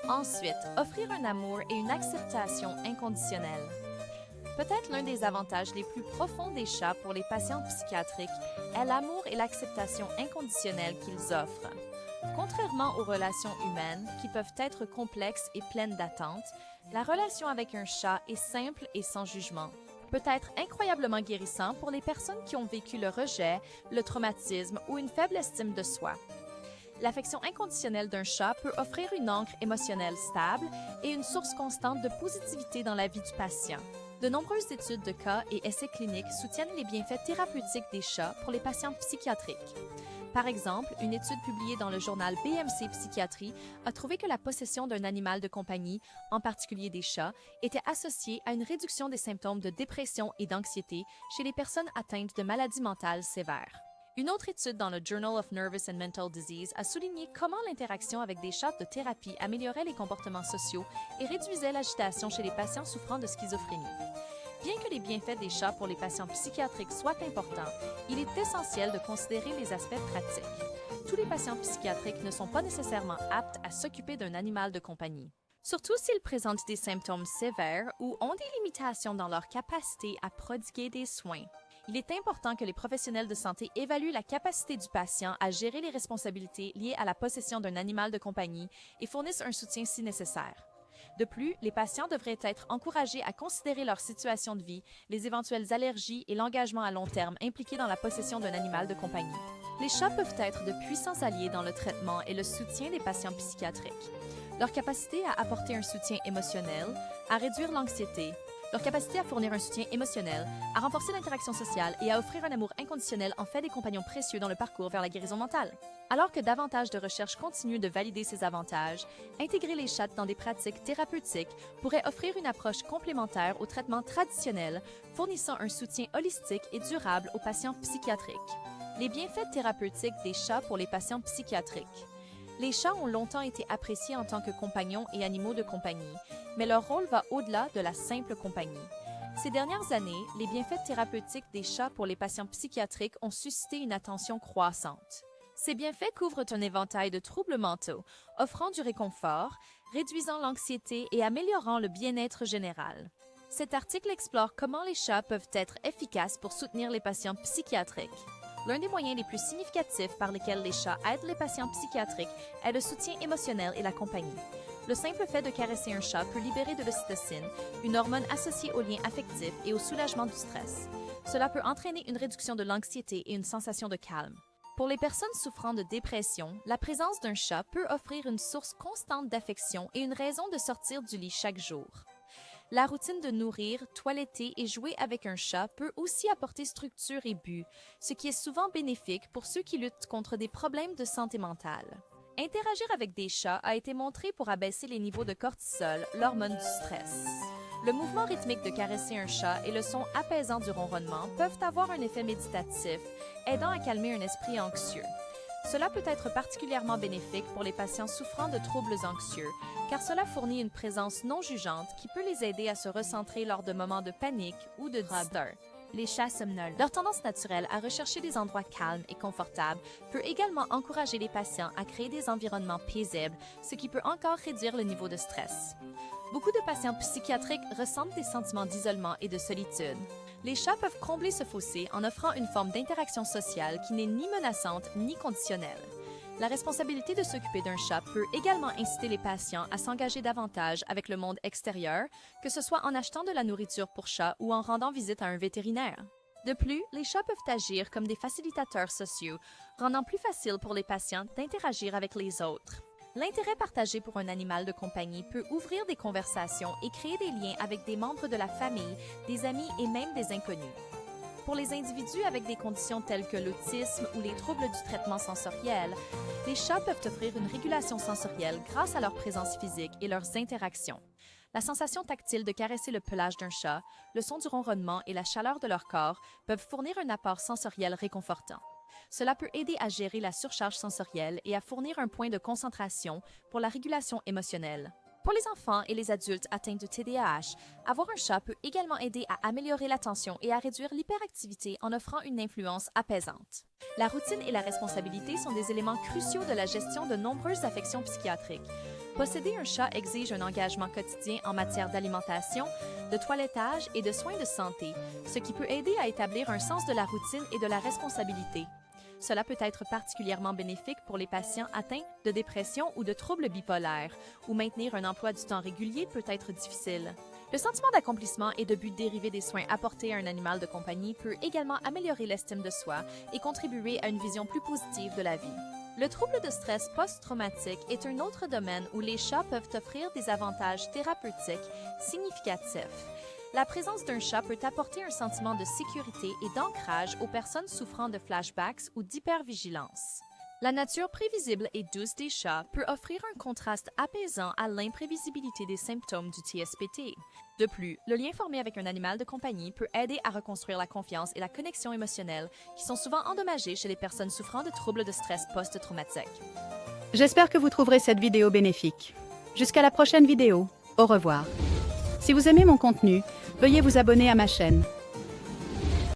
Ensuite, offrir un amour et une acceptation inconditionnelle. Peut-être l'un des avantages les plus profonds des chats pour les patients psychiatriques est l'amour et l'acceptation inconditionnelle qu'ils offrent. Contrairement aux relations humaines, qui peuvent être complexes et pleines d'attentes, la relation avec un chat est simple et sans jugement. Peut être incroyablement guérissant pour les personnes qui ont vécu le rejet, le traumatisme ou une faible estime de soi. L'affection inconditionnelle d'un chat peut offrir une ancre émotionnelle stable et une source constante de positivité dans la vie du patient. De nombreuses études de cas et essais cliniques soutiennent les bienfaits thérapeutiques des chats pour les patients psychiatriques. Par exemple, une étude publiée dans le journal BMC Psychiatrie a trouvé que la possession d'un animal de compagnie, en particulier des chats, était associée à une réduction des symptômes de dépression et d'anxiété chez les personnes atteintes de maladies mentales sévères. Une autre étude dans le Journal of Nervous and Mental Disease a souligné comment l'interaction avec des chats de thérapie améliorait les comportements sociaux et réduisait l'agitation chez les patients souffrant de schizophrénie. Bien que les bienfaits des chats pour les patients psychiatriques soient importants, il est essentiel de considérer les aspects pratiques. Tous les patients psychiatriques ne sont pas nécessairement aptes à s'occuper d'un animal de compagnie. Surtout s'ils présentent des symptômes sévères ou ont des limitations dans leur capacité à prodiguer des soins. Il est important que les professionnels de santé évaluent la capacité du patient à gérer les responsabilités liées à la possession d'un animal de compagnie et fournissent un soutien si nécessaire. De plus, les patients devraient être encouragés à considérer leur situation de vie, les éventuelles allergies et l'engagement à long terme impliqués dans la possession d'un animal de compagnie. Les chats peuvent être de puissants alliés dans le traitement et le soutien des patients psychiatriques. Leur capacité à apporter un soutien émotionnel, à réduire l'anxiété, leur capacité à fournir un soutien émotionnel, à renforcer l'interaction sociale et à offrir un amour inconditionnel en fait des compagnons précieux dans le parcours vers la guérison mentale. Alors que davantage de recherches continuent de valider ces avantages, intégrer les chats dans des pratiques thérapeutiques pourrait offrir une approche complémentaire au traitement traditionnel, fournissant un soutien holistique et durable aux patients psychiatriques. Les bienfaits thérapeutiques des chats pour les patients psychiatriques. Les chats ont longtemps été appréciés en tant que compagnons et animaux de compagnie, mais leur rôle va au-delà de la simple compagnie. Ces dernières années, les bienfaits thérapeutiques des chats pour les patients psychiatriques ont suscité une attention croissante. Ces bienfaits couvrent un éventail de troubles mentaux, offrant du réconfort, réduisant l'anxiété et améliorant le bien-être général. Cet article explore comment les chats peuvent être efficaces pour soutenir les patients psychiatriques. L'un des moyens les plus significatifs par lesquels les chats aident les patients psychiatriques est le soutien émotionnel et la compagnie. Le simple fait de caresser un chat peut libérer de l'ocytocine, une hormone associée au lien affectif et au soulagement du stress. Cela peut entraîner une réduction de l'anxiété et une sensation de calme. Pour les personnes souffrant de dépression, la présence d'un chat peut offrir une source constante d'affection et une raison de sortir du lit chaque jour. La routine de nourrir, toiletter et jouer avec un chat peut aussi apporter structure et but, ce qui est souvent bénéfique pour ceux qui luttent contre des problèmes de santé mentale. Interagir avec des chats a été montré pour abaisser les niveaux de cortisol, l'hormone du stress. Le mouvement rythmique de caresser un chat et le son apaisant du ronronnement peuvent avoir un effet méditatif, aidant à calmer un esprit anxieux. Cela peut être particulièrement bénéfique pour les patients souffrant de troubles anxieux, car cela fournit une présence non jugeante qui peut les aider à se recentrer lors de moments de panique ou de disturb. Les chats somnolents. Leur tendance naturelle à rechercher des endroits calmes et confortables peut également encourager les patients à créer des environnements paisibles, ce qui peut encore réduire le niveau de stress. Beaucoup de patients psychiatriques ressentent des sentiments d'isolement et de solitude. Les chats peuvent combler ce fossé en offrant une forme d'interaction sociale qui n'est ni menaçante ni conditionnelle. La responsabilité de s'occuper d'un chat peut également inciter les patients à s'engager davantage avec le monde extérieur, que ce soit en achetant de la nourriture pour chats ou en rendant visite à un vétérinaire. De plus, les chats peuvent agir comme des facilitateurs sociaux, rendant plus facile pour les patients d'interagir avec les autres. L'intérêt partagé pour un animal de compagnie peut ouvrir des conversations et créer des liens avec des membres de la famille, des amis et même des inconnus. Pour les individus avec des conditions telles que l'autisme ou les troubles du traitement sensoriel, les chats peuvent offrir une régulation sensorielle grâce à leur présence physique et leurs interactions. La sensation tactile de caresser le pelage d'un chat, le son du ronronnement et la chaleur de leur corps peuvent fournir un apport sensoriel réconfortant. Cela peut aider à gérer la surcharge sensorielle et à fournir un point de concentration pour la régulation émotionnelle. Pour les enfants et les adultes atteints de TDAH, avoir un chat peut également aider à améliorer l'attention et à réduire l'hyperactivité en offrant une influence apaisante. La routine et la responsabilité sont des éléments cruciaux de la gestion de nombreuses affections psychiatriques. posséder un chat exige un engagement quotidien en matière d'alimentation, de toilettage et de soins de santé, ce qui peut aider à établir un sens de la routine et de la responsabilité. Cela peut être particulièrement bénéfique pour les patients atteints de dépression ou de troubles bipolaires, où maintenir un emploi du temps régulier peut être difficile. Le sentiment d'accomplissement et de but dérivé des soins apportés à un animal de compagnie peut également améliorer l'estime de soi et contribuer à une vision plus positive de la vie. Le trouble de stress post-traumatique est un autre domaine où les chats peuvent offrir des avantages thérapeutiques significatifs. La présence d'un chat peut apporter un sentiment de sécurité et d'ancrage aux personnes souffrant de flashbacks ou d'hypervigilance. La nature prévisible et douce des chats peut offrir un contraste apaisant à l'imprévisibilité des symptômes du TSPT. De plus, le lien formé avec un animal de compagnie peut aider à reconstruire la confiance et la connexion émotionnelle qui sont souvent endommagées chez les personnes souffrant de troubles de stress post-traumatique. J'espère que vous trouverez cette vidéo bénéfique. Jusqu'à la prochaine vidéo. Au revoir. Si vous aimez mon contenu, veuillez vous abonner à ma chaîne.